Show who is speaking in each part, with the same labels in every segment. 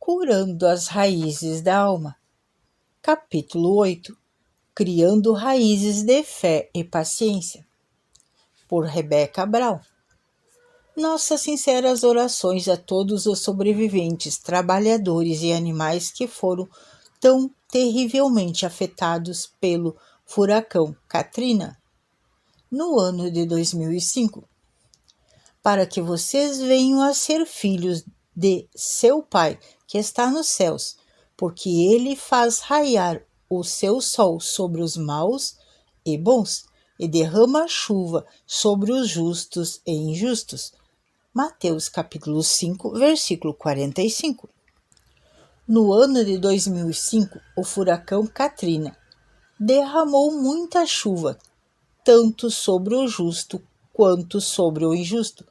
Speaker 1: Curando as raízes da alma. Capítulo 8. Criando raízes de fé e paciência. Por Rebeca Brown. Nossas sinceras orações a todos os sobreviventes, trabalhadores e animais que foram tão terrivelmente afetados pelo furacão Katrina no ano de 2005, para que vocês venham a ser filhos de seu Pai que está nos céus, porque ele faz raiar o seu sol sobre os maus e bons, e derrama chuva sobre os justos e injustos. Mateus capítulo 5, versículo 45. No ano de 2005, o furacão Katrina derramou muita chuva, tanto sobre o justo quanto sobre o injusto,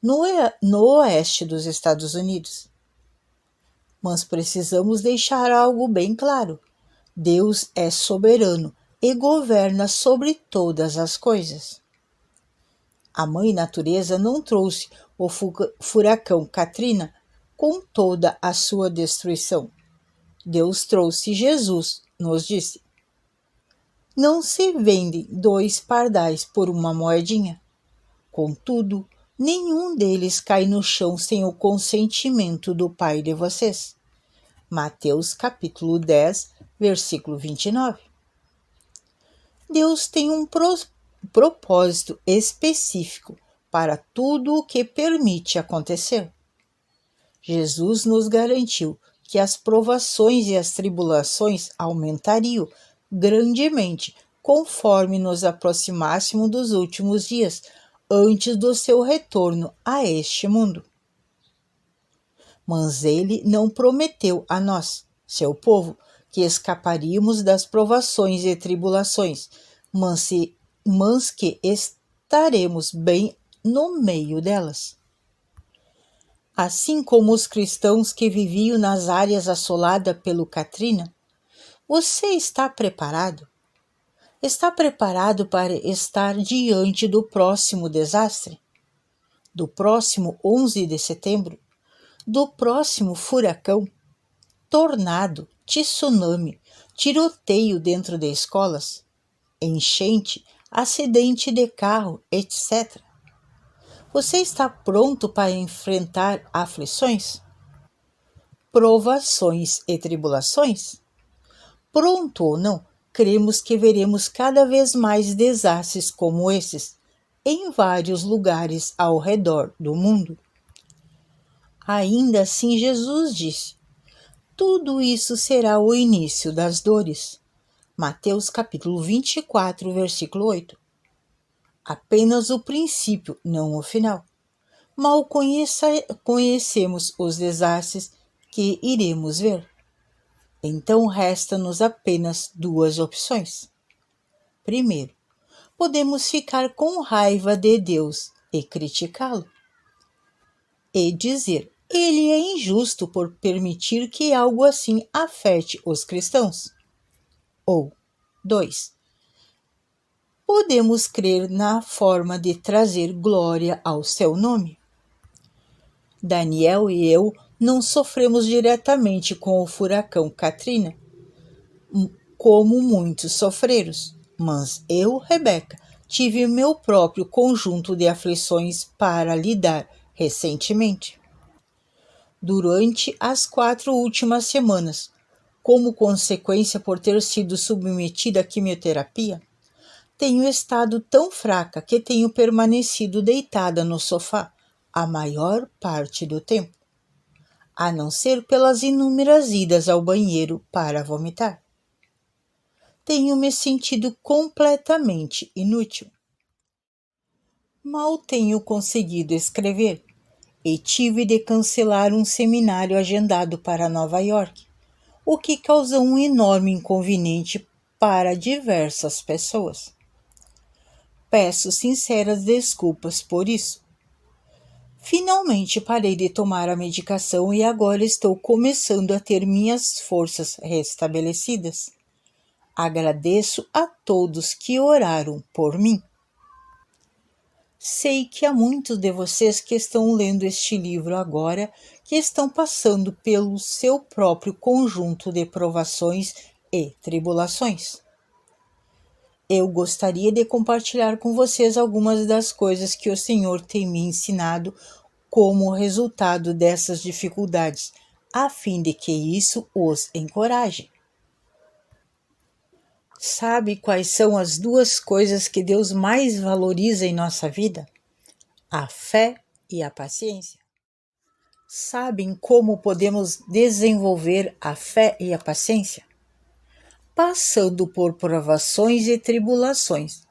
Speaker 1: no oeste dos Estados Unidos. Mas precisamos deixar algo bem claro. Deus é soberano e governa sobre todas as coisas. A Mãe Natureza não trouxe o furacão Katrina com toda a sua destruição. Deus trouxe Jesus, nos disse. Não se vendem 2 pardais por uma moedinha. Contudo, nenhum deles cai no chão sem o consentimento do Pai de vocês. Mateus capítulo 10, versículo 29. Deus tem um propósito específico para tudo o que permite acontecer. Jesus nos garantiu que as provações e as tribulações aumentariam grandemente conforme nos aproximássemos dos últimos dias, antes do seu retorno a este mundo. Mas ele não prometeu a nós, seu povo, que escaparíamos das provações e tribulações, mas que estaremos bem no meio delas. Assim como os cristãos que viviam nas áreas assoladas pelo Katrina, você está preparado? Está preparado para estar diante do próximo desastre? Do próximo 11 de setembro? Do próximo furacão? Tornado, tsunami, tiroteio dentro de escolas? Enchente, acidente de carro, etc. Você está pronto para enfrentar aflições? Provações e tribulações? Pronto ou não, cremos que veremos cada vez mais desastres como esses em vários lugares ao redor do mundo. Ainda assim, Jesus disse: tudo isso será o início das dores. Mateus capítulo 24, versículo 8. Apenas o princípio, não o final. Mal conhecemos os desastres que iremos ver. Então resta-nos apenas 2 opções. Primeiro, podemos ficar com raiva de Deus e criticá-lo. E dizer, ele é injusto por permitir que algo assim afete os cristãos. Ou 2. Podemos crer na forma de trazer glória ao seu nome. Daniel e eu não sofremos diretamente com o furacão Katrina, como muitos sofreram, mas eu, Rebeca, tive meu próprio conjunto de aflições para lidar recentemente. Durante as 4 últimas semanas, como consequência por ter sido submetida à quimioterapia, tenho estado tão fraca que tenho permanecido deitada no sofá a maior parte do tempo, a não ser pelas inúmeras idas ao banheiro para vomitar. Tenho me sentido completamente inútil. Mal tenho conseguido escrever e tive de cancelar um seminário agendado para Nova York, o que causou um enorme inconveniente para diversas pessoas. Peço sinceras desculpas por isso. Finalmente parei de tomar a medicação e agora estou começando a ter minhas forças restabelecidas. Agradeço a todos que oraram por mim. Sei que há muitos de vocês que estão lendo este livro agora que estão passando pelo seu próprio conjunto de provações e tribulações. Eu gostaria de compartilhar com vocês algumas das coisas que o Senhor tem me ensinado como resultado dessas dificuldades, a fim de que isso os encoraje. Sabe quais são as duas coisas que Deus mais valoriza em nossa vida? A fé e a paciência. Sabem como podemos desenvolver a fé e a paciência? Passando por provações e tribulações.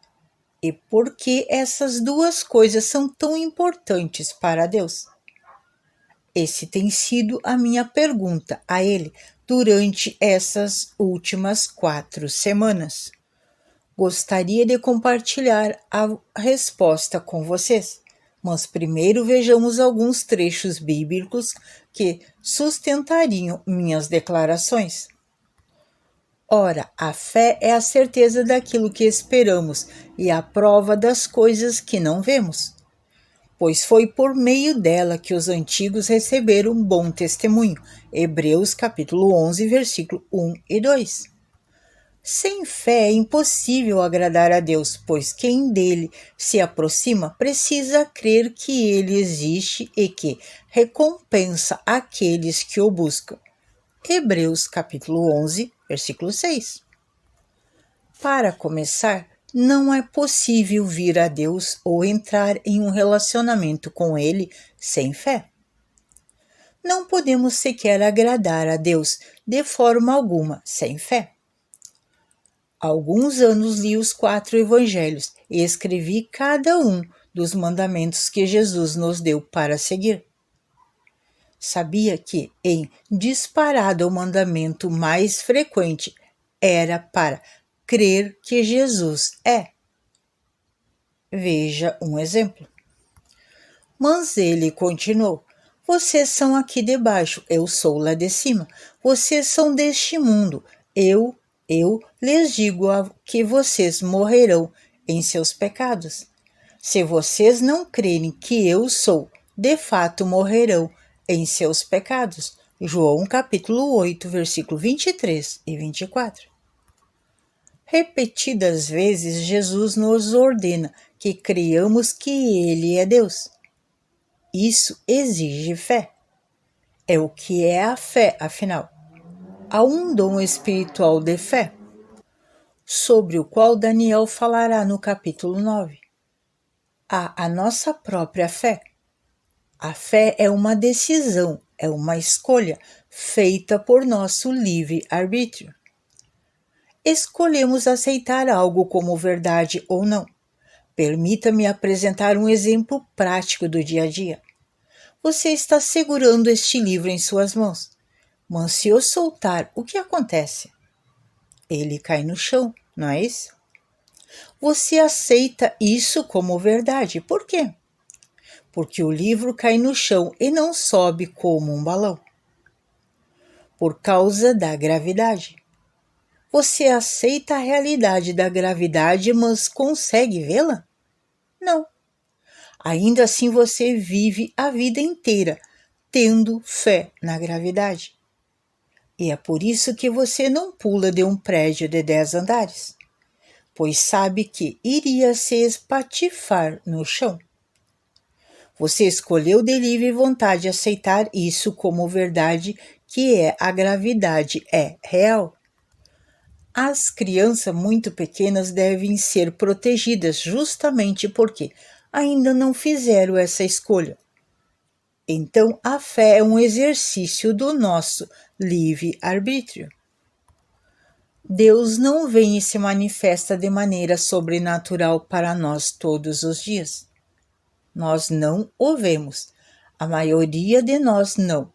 Speaker 1: E por que essas duas coisas são tão importantes para Deus? Esse tem sido a minha pergunta a Ele durante essas últimas 4 semanas. Gostaria de compartilhar a resposta com vocês, mas primeiro vejamos alguns trechos bíblicos que sustentariam minhas declarações. Ora, a fé é a certeza daquilo que esperamos e a prova das coisas que não vemos, pois foi por meio dela que os antigos receberam um bom testemunho. Hebreus capítulo 11, versículo 1 e 2. Sem fé é impossível agradar a Deus, pois quem dele se aproxima precisa crer que ele existe e que recompensa aqueles que o buscam. Hebreus capítulo 11, versículo 6. Para começar, não é possível vir a Deus ou entrar em um relacionamento com Ele sem fé. Não podemos sequer agradar a Deus de forma alguma sem fé. Há alguns anos li os 4 evangelhos e escrevi cada um dos mandamentos que Jesus nos deu para seguir. Sabia que, em disparado, o mandamento mais frequente era para crer que Jesus é. Veja um exemplo. Mas ele continuou: vocês são aqui debaixo, eu sou lá de cima. Vocês são deste mundo, eu lhes digo que vocês morrerão em seus pecados. Se vocês não crerem que eu sou, de fato morrerão em seus pecados. João capítulo 8, versículo 23 e 24. Repetidas vezes, Jesus nos ordena que creiamos que Ele é Deus. Isso exige fé. É o que é a fé, afinal? Há um dom espiritual de fé, sobre o qual Daniel falará no capítulo 9. Há a nossa própria fé. A fé é uma decisão, é uma escolha feita por nosso livre-arbítrio. Escolhemos aceitar algo como verdade ou não. Permita-me apresentar um exemplo prático do dia a dia. Você está segurando este livro em suas mãos, mas se eu soltar, o que acontece? Ele cai no chão, não é isso? Você aceita isso como verdade. Por quê? Porque o livro cai no chão e não sobe como um balão. Por causa da gravidade. Você aceita a realidade da gravidade, mas consegue vê-la? Não. Ainda assim você vive a vida inteira tendo fé na gravidade. E é por isso que você não pula de um prédio de 10 andares, pois sabe que iria se espatifar no chão. Você escolheu de livre vontade aceitar isso como verdade, que a gravidade é real. As crianças muito pequenas devem ser protegidas justamente porque ainda não fizeram essa escolha. Então, a fé é um exercício do nosso livre-arbítrio. Deus não vem e se manifesta de maneira sobrenatural para nós todos os dias. Nós não o vemos. A maioria de nós não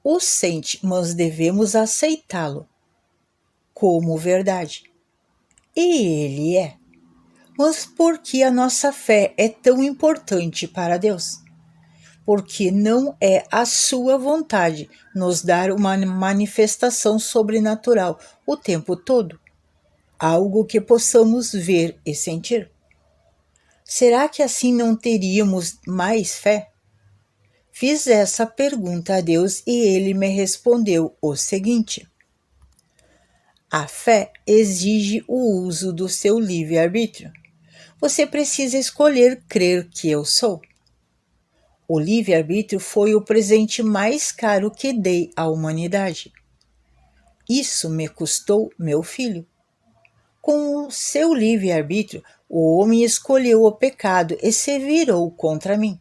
Speaker 1: o sente, mas devemos aceitá-lo como verdade. E ele é. Mas por que a nossa fé é tão importante para Deus? Porque não é a sua vontade nos dar uma manifestação sobrenatural o tempo todo, algo que possamos ver e sentir. Será que assim não teríamos mais fé? Fiz essa pergunta a Deus e ele me respondeu o seguinte: a fé exige o uso do seu livre-arbítrio. Você precisa escolher crer que eu sou. O livre-arbítrio foi o presente mais caro que dei à humanidade. Isso me custou meu filho. Com o seu livre-arbítrio, o homem escolheu o pecado e se virou contra mim.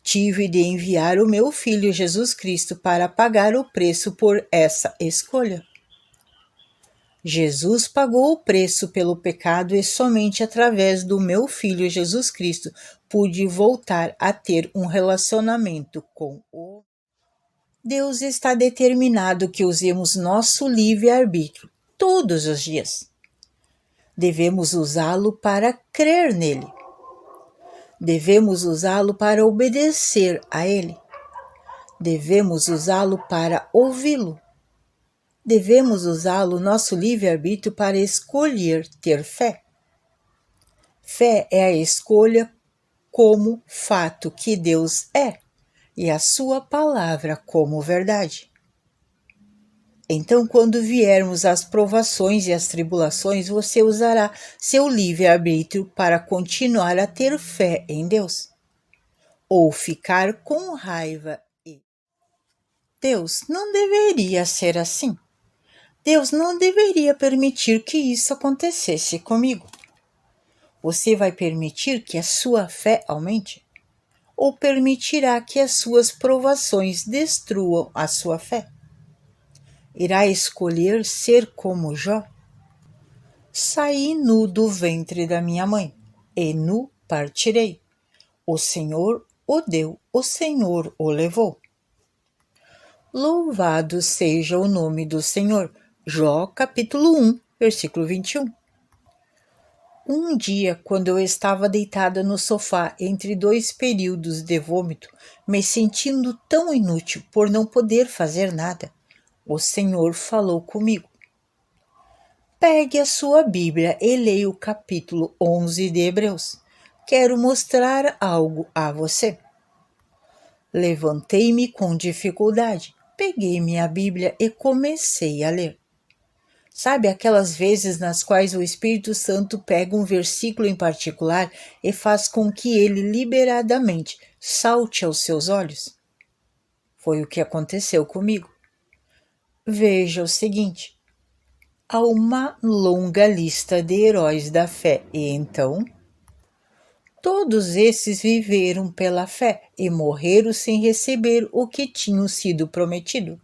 Speaker 1: Tive de enviar o meu filho Jesus Cristo para pagar o preço por essa escolha. Jesus pagou o preço pelo pecado e somente através do meu filho Jesus Cristo pude voltar a ter um relacionamento com o Deus está determinado que usemos nosso livre-arbítrio todos os dias. Devemos usá-lo para crer nele. Devemos usá-lo para obedecer a ele. Devemos usá-lo para ouvi-lo. Devemos usá-lo, nosso livre-arbítrio, para escolher ter fé. Fé é a escolha como fato que Deus é e a sua palavra como verdade. Então, quando viermos as provações e as tribulações, você usará seu livre-arbítrio para continuar a ter fé em Deus, ou ficar com raiva e Deus não deveria ser assim. Deus não deveria permitir que isso acontecesse comigo. Você vai permitir que a sua fé aumente? Ou permitirá que as suas provações destruam a sua fé? Irá escolher ser como Jó? Saí nu do ventre da minha mãe, e nu partirei. O Senhor o deu, o Senhor o levou. Louvado seja o nome do Senhor. Jó, capítulo 1, versículo 21. Um dia, quando eu estava deitada no sofá entre dois períodos de vômito, me sentindo tão inútil por não poder fazer nada, o Senhor falou comigo. Pegue a sua Bíblia e leia o capítulo 11 de Hebreus. Quero mostrar algo a você. Levantei-me com dificuldade, peguei minha Bíblia e comecei a ler. Sabe aquelas vezes nas quais o Espírito Santo pega um versículo em particular e faz com que ele liberadamente salte aos seus olhos? Foi o que aconteceu comigo. Veja o seguinte: há uma longa lista de heróis da fé e então todos esses viveram pela fé e morreram sem receber o que tinham sido prometido.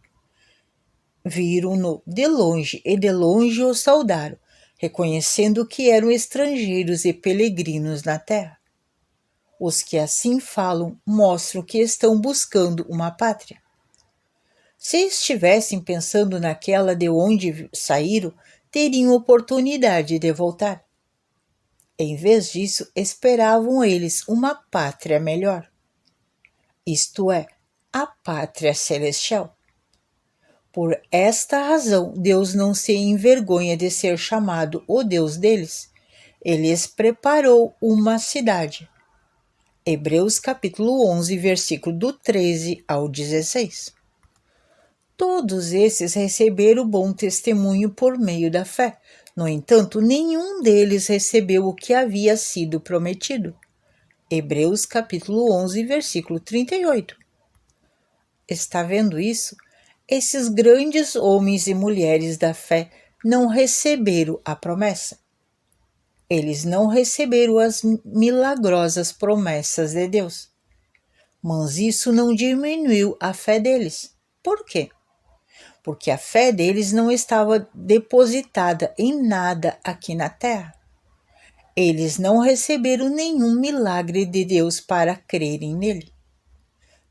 Speaker 1: Viram-no de longe e de longe o saudaram, reconhecendo que eram estrangeiros e peregrinos na terra. Os que assim falam mostram que estão buscando uma pátria. Se estivessem pensando naquela de onde saíram, teriam oportunidade de voltar. Em vez disso, esperavam eles uma pátria melhor. Isto é, a pátria celestial. Por esta razão, Deus não se envergonha de ser chamado o Deus deles. Ele lhes preparou uma cidade. Hebreus capítulo 11, versículo do 13 ao 16. Todos esses receberam bom testemunho por meio da fé. No entanto, nenhum deles recebeu o que havia sido prometido. Hebreus capítulo 11, versículo 38. Está vendo isso? Esses grandes homens e mulheres da fé não receberam a promessa. Eles não receberam as milagrosas promessas de Deus. Mas isso não diminuiu a fé deles. Por quê? Porque a fé deles não estava depositada em nada aqui na terra. Eles não receberam nenhum milagre de Deus para crerem nele.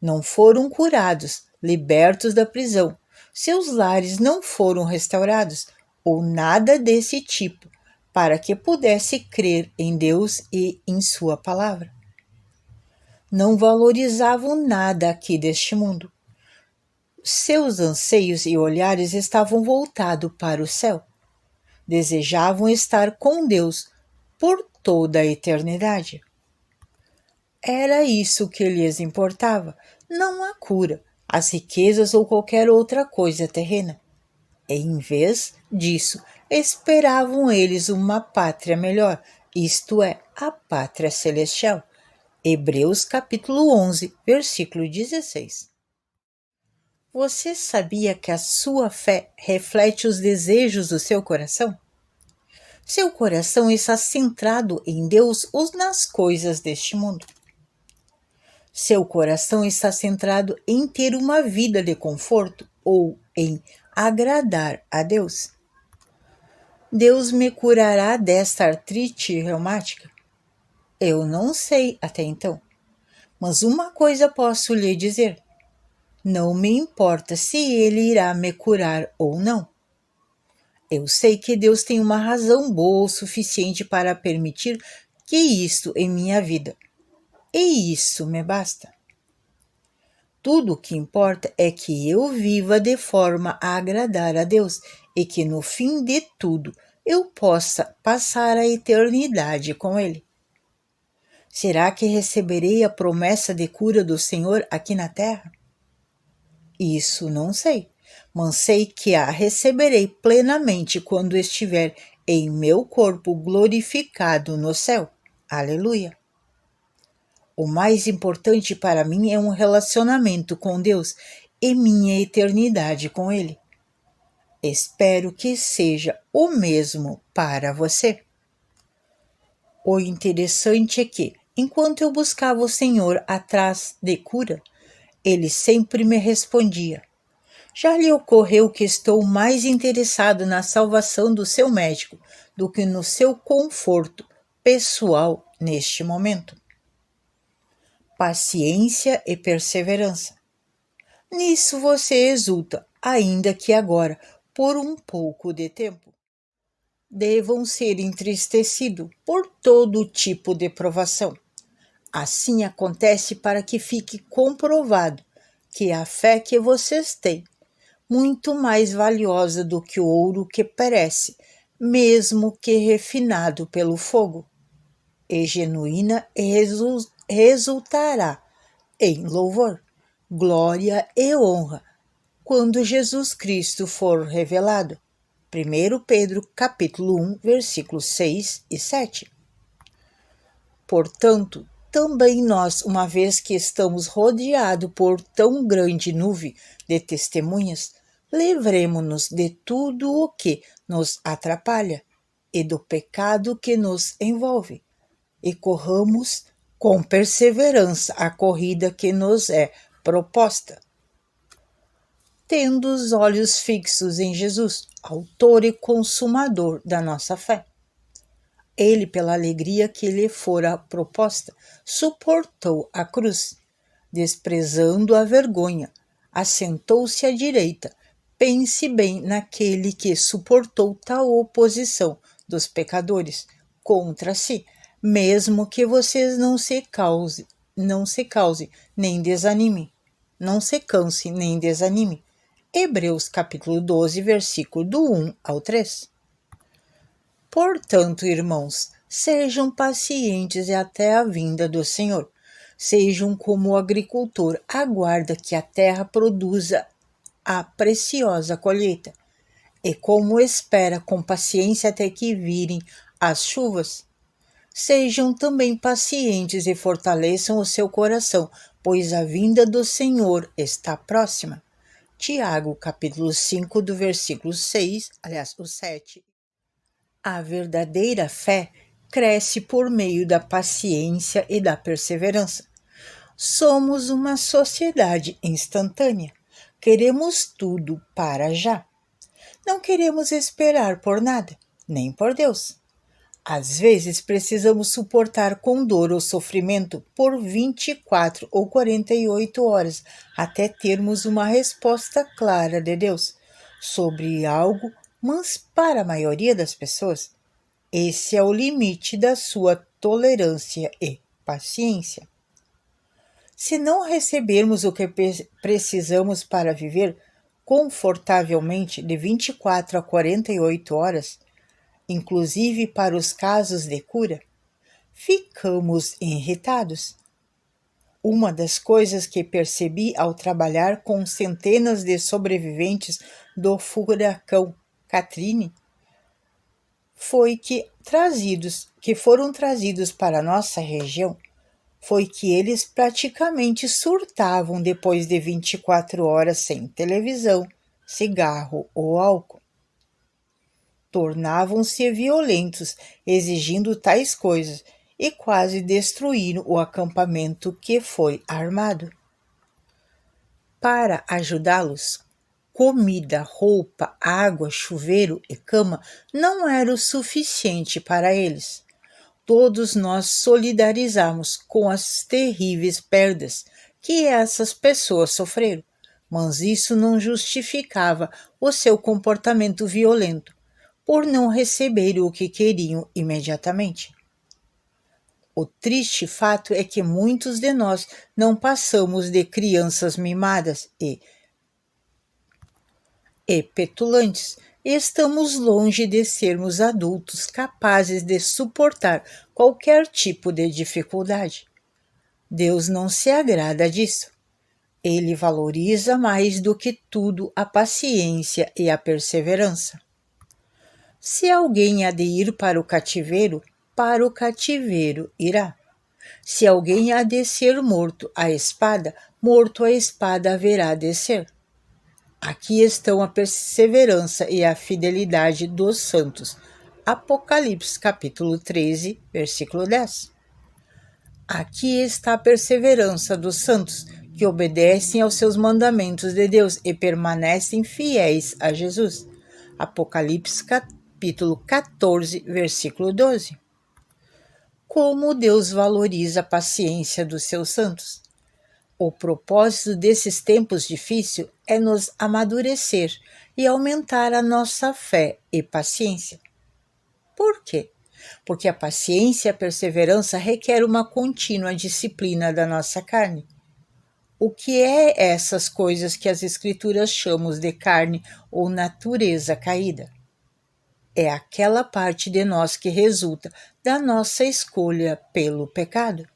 Speaker 1: Não foram curados, libertos da prisão, seus lares não foram restaurados, ou nada desse tipo, para que pudesse crer em Deus e em sua palavra. Não valorizavam nada aqui deste mundo. Seus anseios e olhares estavam voltados para o céu. Desejavam estar com Deus por toda a eternidade. Era isso que lhes importava. não a cura, as riquezas ou qualquer outra coisa terrena. Em vez disso, esperavam eles uma pátria melhor, isto é, a pátria celestial. Hebreus capítulo 11, versículo 16. Você sabia que a sua fé reflete os desejos do seu coração? Seu coração está centrado em Deus ou nas coisas deste mundo? Seu coração está centrado em ter uma vida de conforto ou em agradar a Deus? Deus me curará desta artrite reumática? Eu não sei até então, mas uma coisa posso lhe dizer: não me importa se Ele irá me curar ou não. Eu sei que Deus tem uma razão boa o suficiente para permitir que isto em minha vida, e isso me basta. Tudo o que importa é que eu viva de forma a agradar a Deus e que no fim de tudo eu possa passar a eternidade com Ele. Será que receberei a promessa de cura do Senhor aqui na terra? Isso não sei, mas sei que a receberei plenamente quando estiver em meu corpo glorificado no céu. Aleluia! O mais importante para mim é um relacionamento com Deus e minha eternidade com Ele. Espero que seja o mesmo para você. O interessante é que, enquanto eu buscava o Senhor atrás de cura, Ele sempre me respondia: já lhe ocorreu que estou mais interessado na salvação do seu médico do que no seu conforto pessoal neste momento? Paciência e perseverança. Nisso você exulta, ainda que agora, por um pouco de tempo. Devam ser entristecidos por todo tipo de provação. Assim acontece para que fique comprovado que a fé que vocês têm, muito mais valiosa do que o ouro que perece, mesmo que refinado pelo fogo, e genuína e resultará em louvor, glória e honra quando Jesus Cristo for revelado. 1 Pedro capítulo 1, versículos 6 e 7. Portanto, também nós, uma vez que estamos rodeados por tão grande nuvem de testemunhas, livremo-nos de tudo o que nos atrapalha e do pecado que nos envolve, e corramos com perseverança a corrida que nos é proposta, tendo os olhos fixos em Jesus, autor e consumador da nossa fé. Ele, pela alegria que lhe fora proposta, suportou a cruz, desprezando a vergonha, assentou-se à direita. Pense bem naquele que suportou tal oposição dos pecadores contra si, mesmo que vocês não se canse nem desanime. Não se canse nem desanime. Hebreus capítulo 12, versículo do 1 ao 3. Portanto, irmãos, sejam pacientes até a vinda do Senhor. Sejam como o agricultor aguarda que a terra produza a preciosa colheita, e como espera com paciência até que virem as chuvas. Sejam também pacientes e fortaleçam o seu coração, pois a vinda do Senhor está próxima. Tiago, capítulo 5, do versículo 6, o 7. A verdadeira fé cresce por meio da paciência e da perseverança. Somos uma sociedade instantânea. Queremos tudo para já. Não queremos esperar por nada, nem por Deus. Às vezes precisamos suportar com dor ou sofrimento por 24 ou 48 horas até termos uma resposta clara de Deus sobre algo, mas para a maioria das pessoas, esse é o limite da sua tolerância e paciência. Se não recebermos o que precisamos para viver confortavelmente de 24 a 48 horas, inclusive para os casos de cura, ficamos irritados. Uma das coisas que percebi ao trabalhar com centenas de sobreviventes do furacão Katrina foi que foram trazidos para a nossa região, foi que eles praticamente surtavam depois de 24 horas sem televisão, cigarro ou álcool. Tornavam-se violentos, exigindo tais coisas, e quase destruíram o acampamento que foi armado. Para ajudá-los, comida, roupa, água, chuveiro e cama não era o suficiente para eles. Todos nós solidarizamos com as terríveis perdas que essas pessoas sofreram, mas isso não justificava o seu comportamento violento, por não receber o que queriam imediatamente. O triste fato é que muitos de nós não passamos de crianças mimadas e petulantes, e estamos longe de sermos adultos capazes de suportar qualquer tipo de dificuldade. Deus não se agrada disso. Ele valoriza mais do que tudo a paciência e a perseverança. Se alguém há de ir para o cativeiro irá. Se alguém há de ser morto à espada haverá de ser. Aqui estão a perseverança e a fidelidade dos santos. Apocalipse capítulo 13, versículo 10. Aqui está a perseverança dos santos, que obedecem aos seus mandamentos de Deus e permanecem fiéis a Jesus. Apocalipse capítulo 14, versículo 12. Como Deus valoriza a paciência dos seus santos. O propósito desses tempos difíceis é nos amadurecer e aumentar a nossa fé e paciência. Por quê? Porque a paciência e a perseverança requer uma contínua disciplina da nossa carne. O que é essas coisas que as Escrituras chamam de carne ou natureza caída? É aquela parte de nós que resulta da nossa escolha pelo pecado.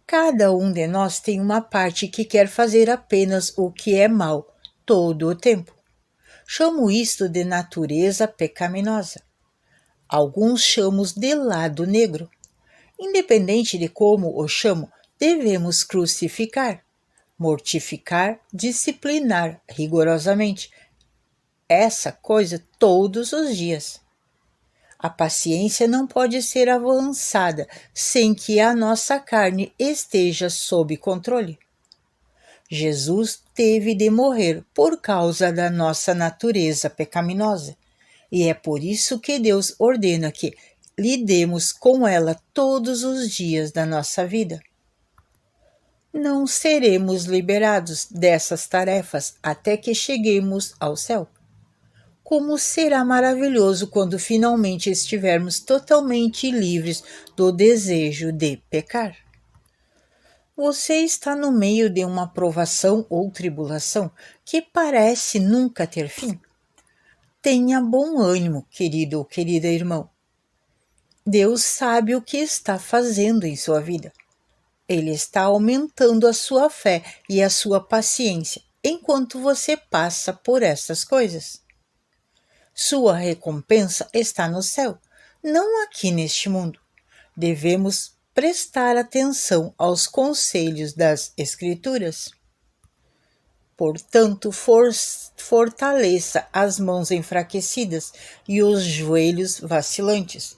Speaker 1: Cada um de nós tem uma parte que quer fazer apenas o que é mal, todo o tempo. Chamo isto de natureza pecaminosa. Alguns chamam de lado negro. Independente de como o chamo, devemos crucificar, mortificar, disciplinar rigorosamente essa coisa todos os dias. A paciência não pode ser avançada sem que a nossa carne esteja sob controle. Jesus teve de morrer por causa da nossa natureza pecaminosa, e é por isso que Deus ordena que lidemos com ela todos os dias da nossa vida. Não seremos liberados dessas tarefas até que cheguemos ao céu. Como será maravilhoso quando finalmente estivermos totalmente livres do desejo de pecar. Você está no meio de uma provação ou tribulação que parece nunca ter fim. Tenha bom ânimo, querido ou querida irmão. Deus sabe o que está fazendo em sua vida. Ele está aumentando a sua fé e a sua paciência enquanto você passa por essas coisas. Sua recompensa está no céu, não aqui neste mundo. Devemos prestar atenção aos conselhos das Escrituras. Portanto, fortaleça as mãos enfraquecidas e os joelhos vacilantes.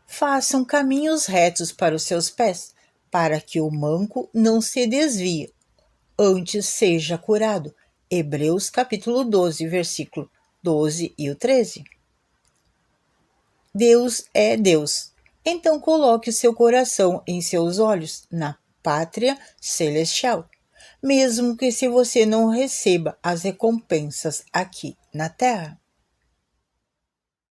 Speaker 1: Façam caminhos retos para os seus pés, para que o manco não se desvie, antes seja curado. Hebreus capítulo 12, versículo 12 e o 13. Deus é Deus. Então coloque o seu coração em seus olhos na pátria celestial, mesmo que se você não receba as recompensas aqui na terra.